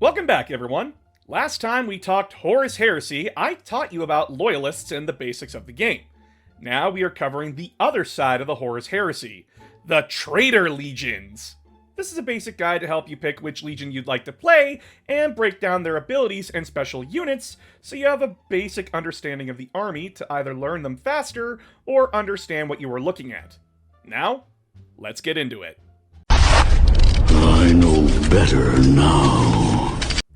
Welcome back, everyone. Last time we talked Horus Heresy, I taught you about loyalists and the basics of the game. Now we are covering the other side of the Horus Heresy, the Traitor Legions. This is a basic guide to help you pick which legion you'd like to play and break down their abilities and special units so you have a basic understanding of the army to either learn them faster or understand what you are looking at. Now, let's get into it. I know better now.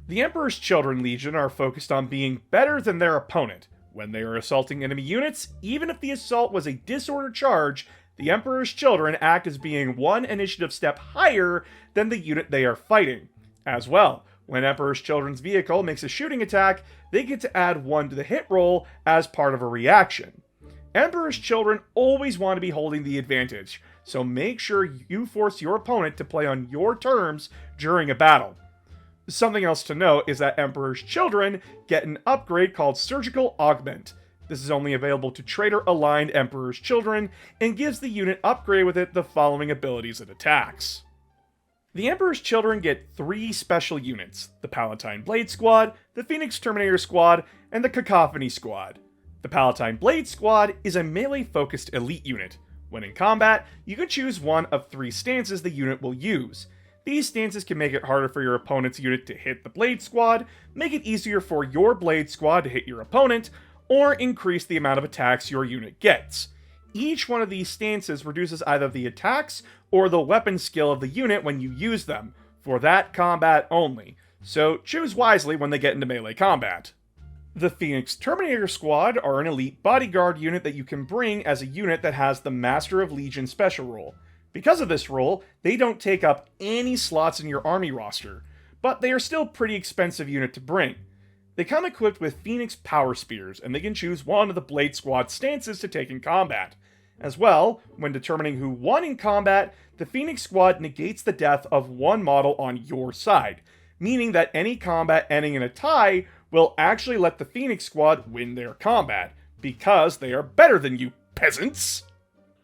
The Emperor's Children Legion are focused on being better than their opponent. When they are assaulting enemy units, even if the assault was a disordered charge, the Emperor's Children act as being one initiative step higher than the unit they are fighting. As well, when Emperor's Children's vehicle makes a shooting attack, they get to add 1 to the hit roll as part of a reaction. Emperor's Children always want to be holding the advantage, so make sure you force your opponent to play on your terms during a battle. Something else to note is that Emperor's Children get an upgrade called Surgical Augment. This is only available to traitor-aligned Emperor's Children, and gives the unit upgrade with it the following abilities and attacks. The Emperor's Children get 3 special units: the Palatine Blade Squad, the Phoenix Terminator Squad, and the Cacophony Squad. The Palatine Blade Squad is a melee-focused elite unit. When in combat, you can choose one of 3 stances the unit will use. These stances can make it harder for your opponent's unit to hit the Blade Squad, make it easier for your Blade Squad to hit your opponent, or increase the amount of attacks your unit gets. Each one of these stances reduces either the attacks or the weapon skill of the unit when you use them, for that combat only, so choose wisely when they get into melee combat. The Phoenix Terminator Squad are an elite bodyguard unit that you can bring as a unit that has the Master of Legion special role. Because of this role, they don't take up any slots in your army roster, but they are still a pretty expensive unit to bring. They come equipped with Phoenix Power Spears, and they can choose one of the Blade Squad stances to take in combat. As well, when determining who won in combat, the Phoenix Squad negates the death of one model on your side, meaning that any combat ending in a tie will actually let the Phoenix Squad win their combat, because they are better than you, peasants!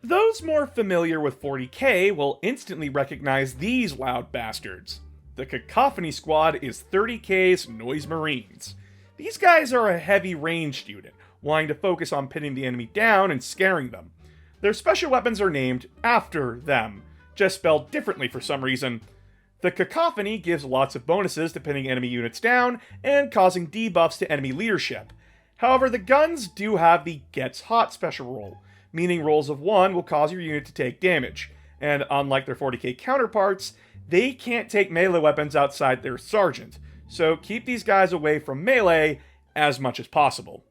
Those more familiar with 40k will instantly recognize these loud bastards. The Cacophony Squad is 30k's Noise Marines. These guys are a heavy ranged unit, wanting to focus on pinning the enemy down and scaring them. Their special weapons are named after them, just spelled differently for some reason. The Cacophony gives lots of bonuses to pinning enemy units down and causing debuffs to enemy leadership. However, the guns do have the Gets Hot special role, meaning rolls of 1 will cause your unit to take damage, and unlike their 40k counterparts, they can't take melee weapons outside their sergeant, so keep these guys away from melee as much as possible.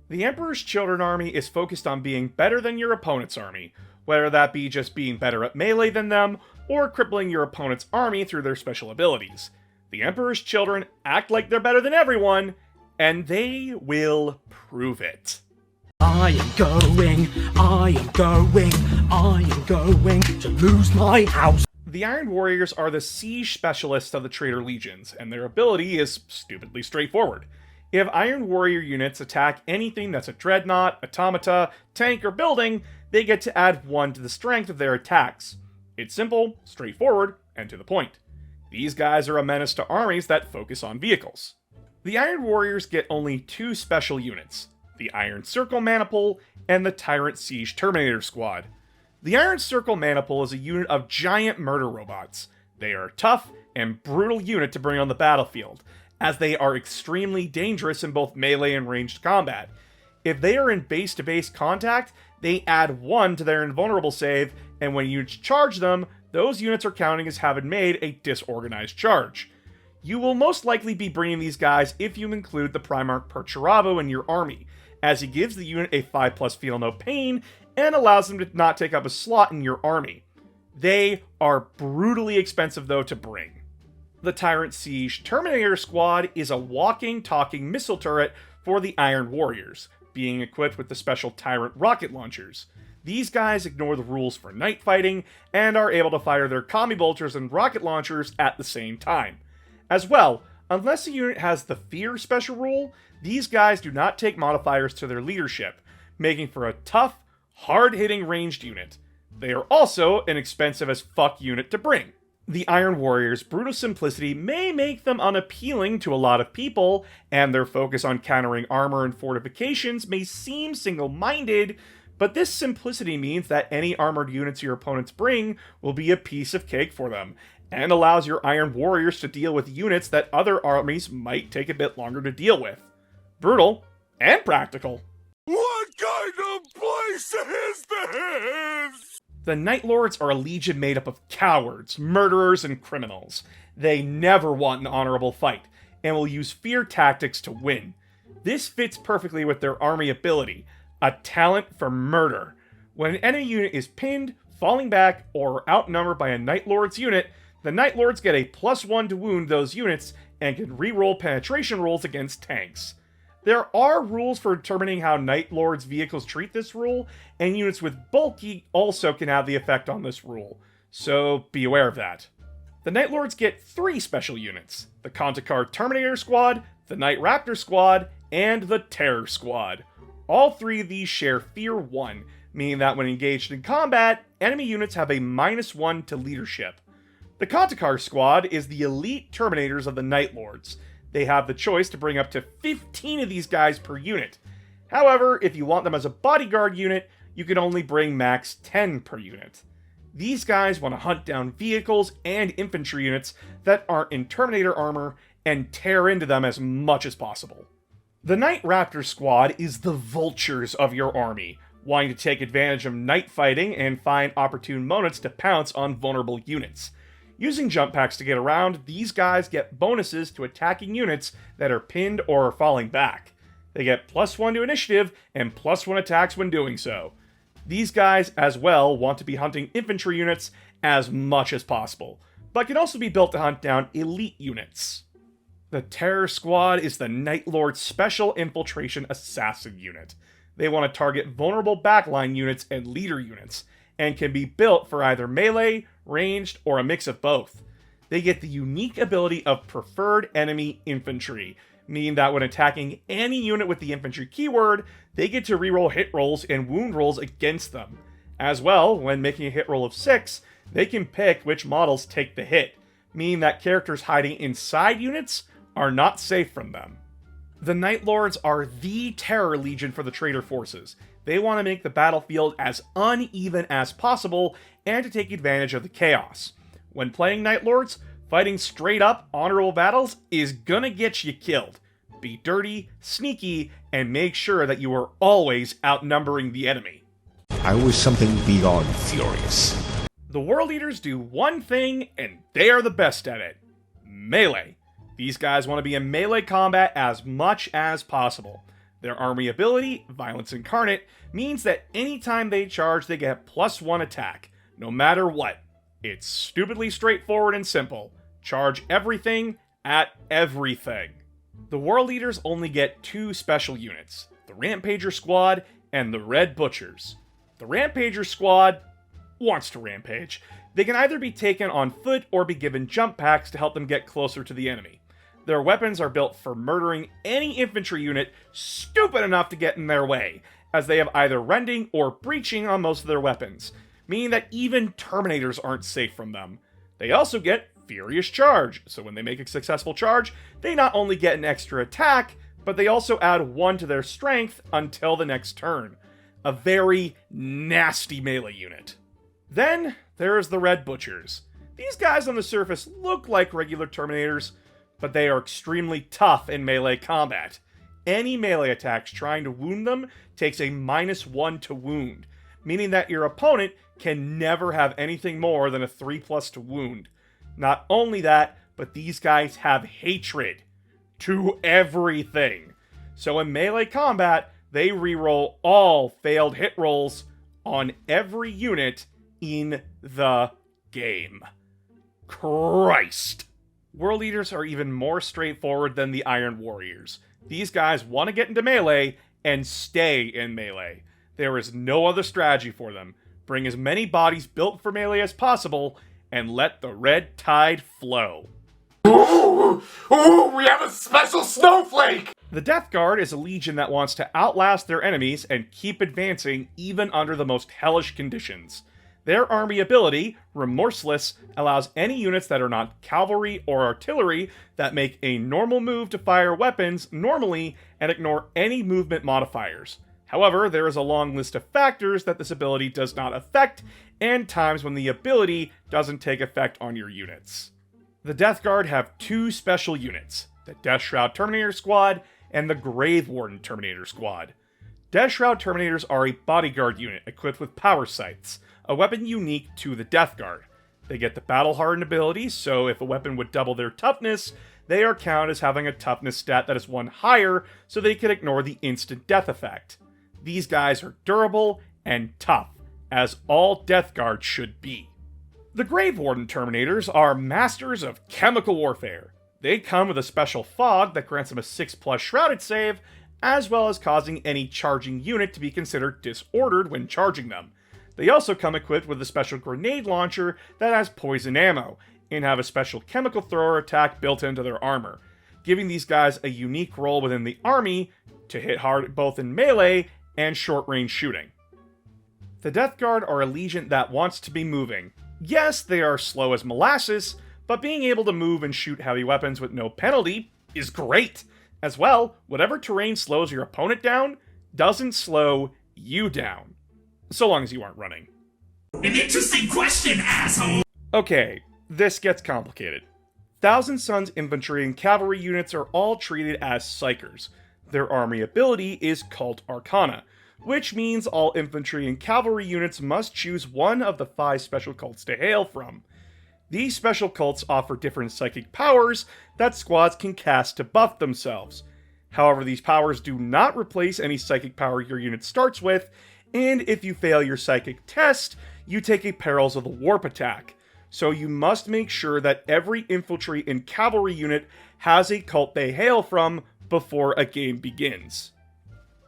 The Emperor's Children army is focused on being better than your opponent's army, whether that be just being better at melee than them, or crippling your opponent's army through their special abilities. The Emperor's Children act like they're better than everyone, and they will prove it. I am going to lose my house. The Iron Warriors are the siege specialists of the Traitor Legions, and their ability is stupidly straightforward. If Iron Warrior units attack anything that's a dreadnought, automata, tank, or building, they get to add 1 to the strength of their attacks. It's simple, straightforward, and to the point. These guys are a menace to armies that focus on vehicles. The Iron Warriors get only 2 special units: the Iron Circle Maniple, and the Tyrant Siege Terminator Squad. The Iron Circle Maniple is a unit of giant murder robots. They are a tough and brutal unit to bring on the battlefield, as they are extremely dangerous in both melee and ranged combat. If they are in base-to-base contact, they add 1 to their invulnerable save, and when units charge them, those units are counting as having made a disorganized charge. You will most likely be bringing these guys if you include the Primarch Perturabo in your army, as he gives the unit a 5+ Feel No Pain, and allows them to not take up a slot in your army. They are brutally expensive though to bring. The Tyrant Siege Terminator Squad is a walking, talking missile turret for the Iron Warriors, being equipped with the special Tyrant rocket launchers. These guys ignore the rules for night fighting, and are able to fire their commie bolters and rocket launchers at the same time. As well, unless a unit has the Fear special rule, these guys do not take modifiers to their leadership, making for a tough, hard-hitting ranged unit. They are also an expensive as fuck unit to bring. The Iron Warriors' brutal simplicity may make them unappealing to a lot of people, and their focus on countering armor and fortifications may seem single-minded, but this simplicity means that any armored units your opponents bring will be a piece of cake for them, and allows your Iron Warriors to deal with units that other armies might take a bit longer to deal with. Brutal and practical. What kind of place is this? The Night Lords are a legion made up of cowards, murderers, and criminals. They never want an honorable fight, and will use fear tactics to win. This fits perfectly with their army ability, a talent for murder. When an enemy unit is pinned, falling back, or outnumbered by a Night Lord's unit, the Night Lords get a +1 to wound those units, and can reroll penetration rolls against tanks. There are rules for determining how Night Lords' vehicles treat this rule, and units with bulky also can have the effect on this rule, so be aware of that. The Night Lords get 3 special units: the Kantakar Terminator Squad, the Night Raptor Squad, and the Terror Squad. All 3 of these share Fear 1, meaning that when engaged in combat, enemy units have a -1 to leadership. The Kantakar Squad is the elite Terminators of the Night Lords. They have the choice to bring up to 15 of these guys per unit. However, if you want them as a bodyguard unit, you can only bring max 10 per unit. These guys want to hunt down vehicles and infantry units that aren't in Terminator armor and tear into them as much as possible. The Night Raptor Squad is the vultures of your army, wanting to take advantage of night fighting and find opportune moments to pounce on vulnerable units. Using jump packs to get around, these guys get bonuses to attacking units that are pinned or are falling back. They get +1 to initiative and +1 attacks when doing so. These guys, as well, want to be hunting infantry units as much as possible, but can also be built to hunt down elite units. The Terror Squad is the Night Lord's special infiltration assassin unit. They want to target vulnerable backline units and leader units, and can be built for either melee, ranged, or a mix of both. They get the unique ability of Preferred Enemy Infantry, meaning that when attacking any unit with the infantry keyword, they get to reroll hit rolls and wound rolls against them. As well, when making a hit roll of 6, they can pick which models take the hit, meaning that characters hiding inside units are not safe from them. The Night Lords are the Terror Legion for the Traitor forces. They want to make the battlefield as uneven as possible and to take advantage of the chaos. When playing Night Lords, fighting straight up, honorable battles is gonna get you killed. Be dirty, sneaky, and make sure that you are always outnumbering the enemy. I was something beyond furious. The World Eaters do one thing, and they are the best at it: melee. These guys want to be in melee combat as much as possible. Their army ability, Violence Incarnate, means that anytime they charge, they get +1 attack, no matter what. It's stupidly straightforward and simple. Charge everything at everything. The World Eaters only get 2 special units: the Rampager Squad and the Red Butchers. The Rampager Squad wants to rampage. They can either be taken on foot or be given jump packs to help them get closer to the enemy. Their weapons are built for murdering any infantry unit stupid enough to get in their way, as they have either rending or breaching on most of their weapons, meaning that even Terminators aren't safe from them. They also get Furious Charge, so when they make a successful charge, they not only get an extra attack, but they also add 1 to their strength until the next turn. A very nasty melee unit. Then, there is the Red Butchers. These guys on the surface look like regular Terminators, but they are extremely tough in melee combat. Any melee attacks trying to wound them takes a -1 to wound, meaning that your opponent can never have anything more than a 3+ to wound. Not only that, but these guys have hatred to everything. So in melee combat, they reroll all failed hit rolls on every unit in the game. Christ! World Eaters are even more straightforward than the Iron Warriors. These guys want to get into melee and stay in melee. There is no other strategy for them. Bring as many bodies built for melee as possible, and let the red tide flow. Ooh, we have a special snowflake! The Death Guard is a legion that wants to outlast their enemies and keep advancing even under the most hellish conditions. Their army ability, Remorseless, allows any units that are not cavalry or artillery that make a normal move to fire weapons normally and ignore any movement modifiers. However, there is a long list of factors that this ability does not affect, and times when the ability doesn't take effect on your units. The Death Guard have two special units, the Death Shroud Terminator Squad and the Grave Warden Terminator Squad. Death Shroud Terminators are a bodyguard unit equipped with power sights, a weapon unique to the Death Guard. They get the Battle Hardened ability, so if a weapon would double their toughness, they are counted as having a toughness stat that is one higher, so they can ignore the instant death effect. These guys are durable and tough, as all Death Guard should be. The Grave Warden Terminators are masters of chemical warfare. They come with a special fog that grants them a 6+ shrouded save, as well as causing any charging unit to be considered disordered when charging them. They also come equipped with a special grenade launcher that has poison ammo, and have a special chemical thrower attack built into their armor, giving these guys a unique role within the army to hit hard both in melee and short-range shooting. The Death Guard are a legion that wants to be moving. Yes, they are slow as molasses, but being able to move and shoot heavy weapons with no penalty is great. As well, whatever terrain slows your opponent down doesn't slow you down. So long as you aren't running. An interesting question, asshole! Okay, this gets complicated. Thousand Sons infantry and cavalry units are all treated as psychers. Their army ability is Cult Arcana, which means all infantry and cavalry units must choose one of the 5 special cults to hail from. These special cults offer different psychic powers that squads can cast to buff themselves. However, these powers do not replace any psychic power your unit starts with, and if you fail your psychic test, you take a Perils of the Warp attack. So you must make sure that every infantry and cavalry unit has a cult they hail from before a game begins.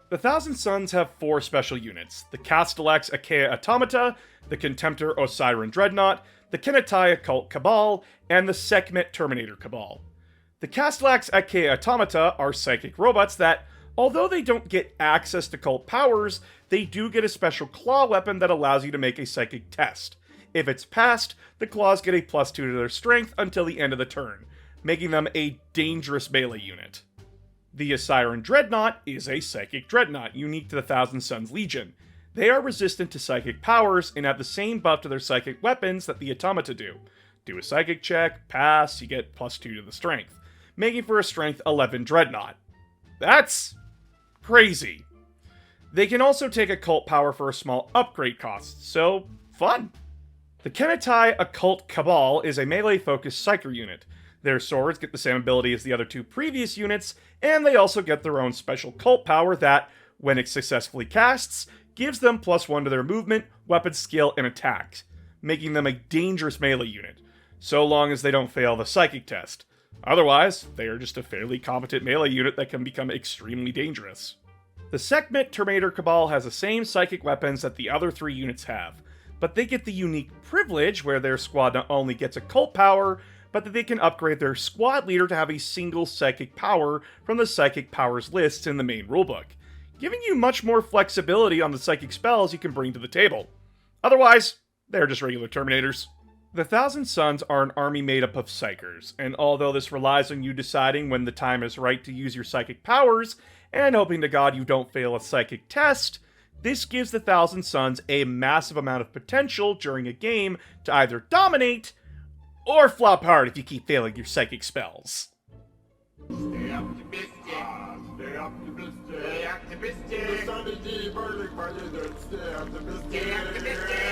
The Thousand Sons have 4 special units, the Castellax Achaea Automata, the Contemptor Osiren Dreadnought, the Kenetai Occult Cabal, and the Sekhmet Terminator Cabal. The Castellax Achaea Automata are psychic robots that, although they don't get access to cult powers, they do get a special claw weapon that allows you to make a psychic test. If it's passed, the claws get a +2 to their strength until the end of the turn, making them a dangerous melee unit. The Osiren Dreadnought is a psychic dreadnought unique to the Thousand Sons Legion. They are resistant to psychic powers and have the same buff to their psychic weapons that the automata do. Do a psychic check, pass, you get +2 to the strength, making for a strength 11 dreadnought. That's crazy. They can also take occult power for a small upgrade cost, so fun. The Kenetai Occult Cabal is a melee-focused psyker unit. Their swords get the same ability as the other 2 previous units, and they also get their own special cult power that, when it successfully casts, gives them +1 to their movement, weapon skill, and attacks, making them a dangerous melee unit, so long as they don't fail the psychic test. Otherwise, they are just a fairly competent melee unit that can become extremely dangerous. The Sekhmet Terminator Cabal has the same psychic weapons that the other 3 units have, but they get the unique privilege where their squad not only gets occult power, but that they can upgrade their squad leader to have a single psychic power from the psychic powers lists in the main rulebook, giving you much more flexibility on the psychic spells you can bring to the table. Otherwise, they're just regular Terminators. The Thousand Sons are an army made up of psychers, and although this relies on you deciding when the time is right to use your psychic powers, and hoping to God you don't fail a psychic test, this gives the Thousand Sons a massive amount of potential during a game to either dominate, or flop hard if you keep failing your psychic spells. Stay optimistic. Stay optimistic. Stay optimistic. The sun is deep, burning, stay optimistic. Stay optimistic.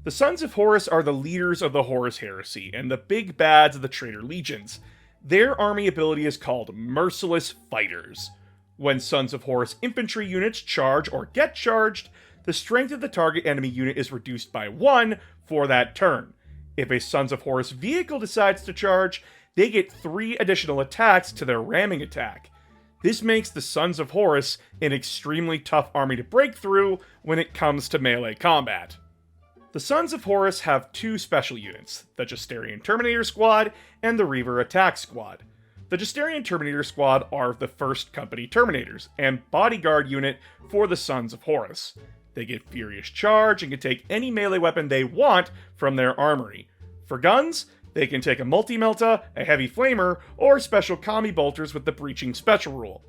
The Sons of Horus are the leaders of the Horus Heresy, and the big bads of the Traitor Legions. Their army ability is called Merciless Fighters. When Sons of Horus infantry units charge or get charged, the strength of the target enemy unit is reduced by 1 for that turn. If a Sons of Horus vehicle decides to charge, they get 3 additional attacks to their ramming attack. This makes the Sons of Horus an extremely tough army to break through when it comes to melee combat. The Sons of Horus have 2 special units, the Justarian Terminator Squad and the Reaver Attack Squad. The Justarian Terminator Squad are the 1st Company Terminators and bodyguard unit for the Sons of Horus. They get Furious Charge and can take any melee weapon they want from their armory. For guns, they can take a Multi-Melta, a Heavy Flamer, or special Kami Bolters with the Breaching Special Rule.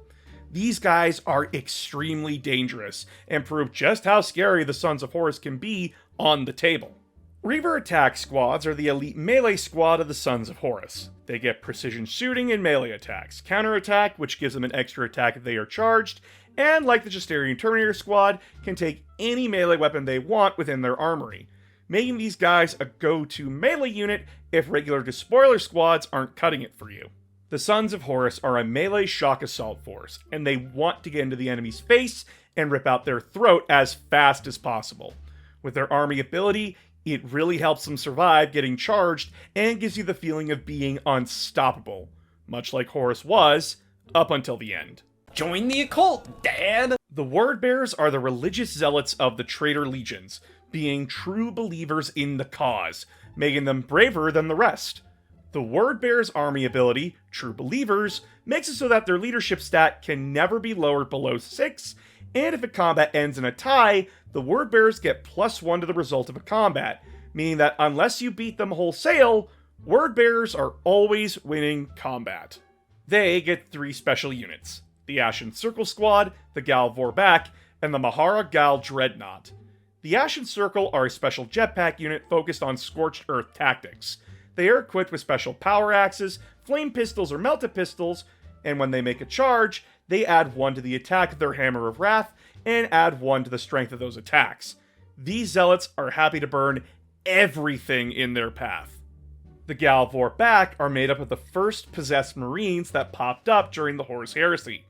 These guys are extremely dangerous, and prove just how scary the Sons of Horus can be on the table. Reaver Attack Squads are the elite melee squad of the Sons of Horus. They get precision shooting and melee attacks, counterattack, which gives them an extra attack if they are charged, and like the Justerian Terminator Squad, can take any melee weapon they want within their armory, making these guys a go-to melee unit if regular Despoiler squads aren't cutting it for you. The Sons of Horus are a melee shock assault force, and they want to get into the enemy's face and rip out their throat as fast as possible. With their army ability, it really helps them survive getting charged and gives you the feeling of being unstoppable, much like Horus was, up until the end. Join the occult, Dad! The Word Bearers are the religious zealots of the Traitor Legions, being true believers in the cause, making them braver than the rest. The Word Bearers' army ability, True Believers, makes it so that their leadership stat can never be lowered below 6, and if a combat ends in a tie, the Word Bearers get +1 to the result of a combat, meaning that unless you beat them wholesale, Word Bearers are always winning combat. They get 3 special units: the Ashen Circle Squad, the Gal Vorbak, and the Mahara Gal Dreadnought. The Ashen Circle are a special jetpack unit focused on Scorched Earth tactics. They are equipped with special power axes, flame pistols or melta pistols, and when they make a charge, they add 1 to the attack of their Hammer of Wrath, and add 1 to the strength of those attacks. These zealots are happy to burn everything in their path. The Gal Vorbak are made up of the first possessed Marines that popped up during the Horus Heresy.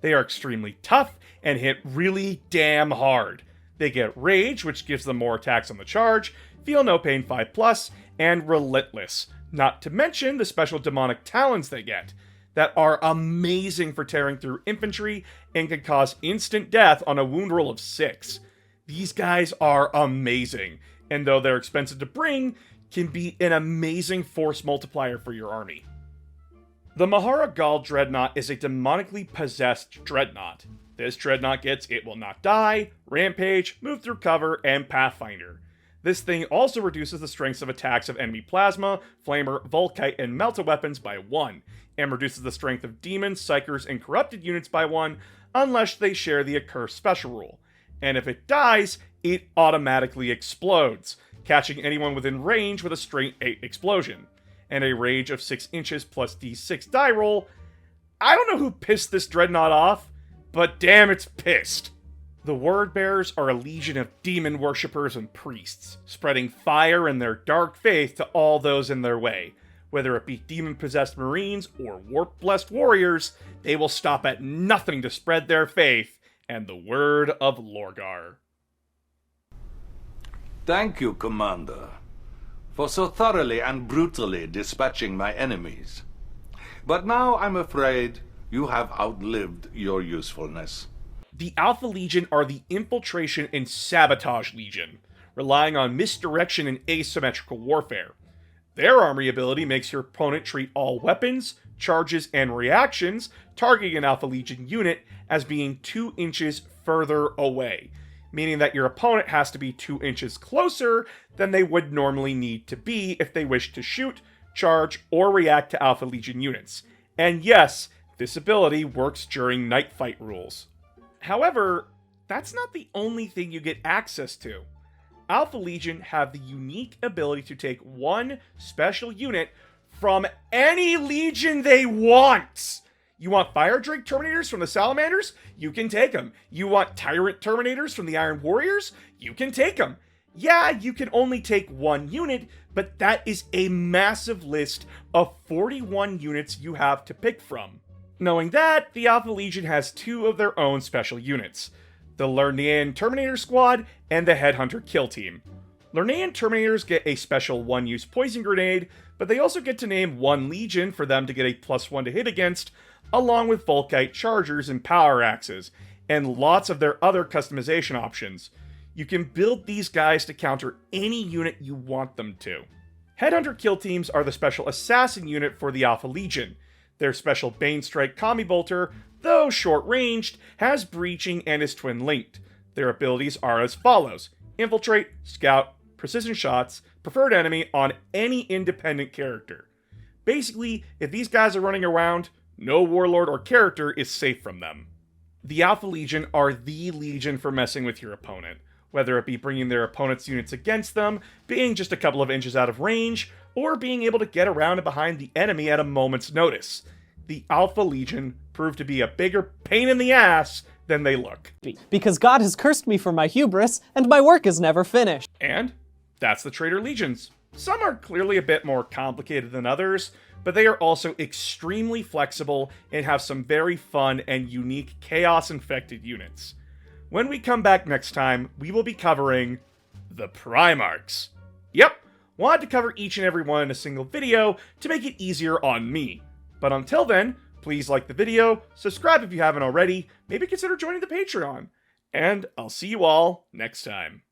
They are extremely tough and hit really damn hard. They get Rage, which gives them more attacks on the charge, Feel No Pain 5+, and Relentless, not to mention the special demonic talons they get, that are amazing for tearing through infantry and can cause instant death on a wound roll of 6. These guys are amazing, and though they're expensive to bring, can be an amazing force multiplier for your army. The Mahara Gal Dreadnought is a demonically possessed dreadnought. This dreadnought gets It Will Not Die, Rampage, Move Through Cover, and Pathfinder. This thing also reduces the strengths of attacks of enemy Plasma, Flamer, Volkite, and Melta weapons by 1, and reduces the strength of Demons, Psychers, and Corrupted units by 1, unless they share the Accursed special rule. And if it dies, it automatically explodes, catching anyone within range with a straight 8 explosion, and a range of 6 inches plus d6 die roll. I don't know who pissed this dreadnought off, but damn, it's pissed. The Word Bearers are a legion of demon worshippers and priests, spreading fire and their dark faith to all those in their way. Whether it be demon-possessed Marines or warp-blessed warriors, they will stop at nothing to spread their faith and the word of Lorgar. Thank you, Commander, for so thoroughly and brutally dispatching my enemies. But now I'm afraid you have outlived your usefulness. The Alpha Legion are the Infiltration and Sabotage Legion, relying on misdirection and asymmetrical warfare. Their army ability makes your opponent treat all weapons, charges, and reactions targeting an Alpha Legion unit as being 2 inches further away, meaning that your opponent has to be 2 inches closer than they would normally need to be if they wish to shoot, charge, or react to Alpha Legion units. And yes, this ability works during night fight rules. However, that's not the only thing you get access to. Alpha Legion have the unique ability to take 1 special unit from any legion they want. You want Fire Drake Terminators from the Salamanders? You can take them. You want Tyrant Terminators from the Iron Warriors? You can take them. Yeah, you can only take 1 unit, but that is a massive list of 41 units you have to pick from. Knowing that, the Alpha Legion has 2 of their own special units, the Lernaean Terminator Squad and the Headhunter Kill Team. Lernaean Terminators get a special 1-use poison grenade, but they also get to name 1 Legion for them to get a +1 to hit against, along with Volkite Chargers and Power Axes, and lots of their other customization options. You can build these guys to counter any unit you want them to. Headhunter Kill Teams are the special assassin unit for the Alpha Legion. Their special Bane Strike Kami Bolter, though short-ranged, has breaching and is twin-linked. Their abilities are as follows: Infiltrate, Scout, Precision Shots, Preferred Enemy on any independent character. Basically, if these guys are running around, no warlord or character is safe from them. The Alpha Legion are the legion for messing with your opponent, whether it be bringing their opponent's units against them, being just a couple of inches out of range, or being able to get around and behind the enemy at a moment's notice. The Alpha Legion prove to be a bigger pain in the ass than they look. Because God has cursed me for my hubris, and my work is never finished. And that's the Traitor Legions. Some are clearly a bit more complicated than others, but they are also extremely flexible and have some very fun and unique chaos-infected units. When we come back next time, we will be covering the Primarchs. Yep, wanted to cover each and every one in a single video to make it easier on me. But until then, please like the video, subscribe if you haven't already, maybe consider joining the Patreon, and I'll see you all next time.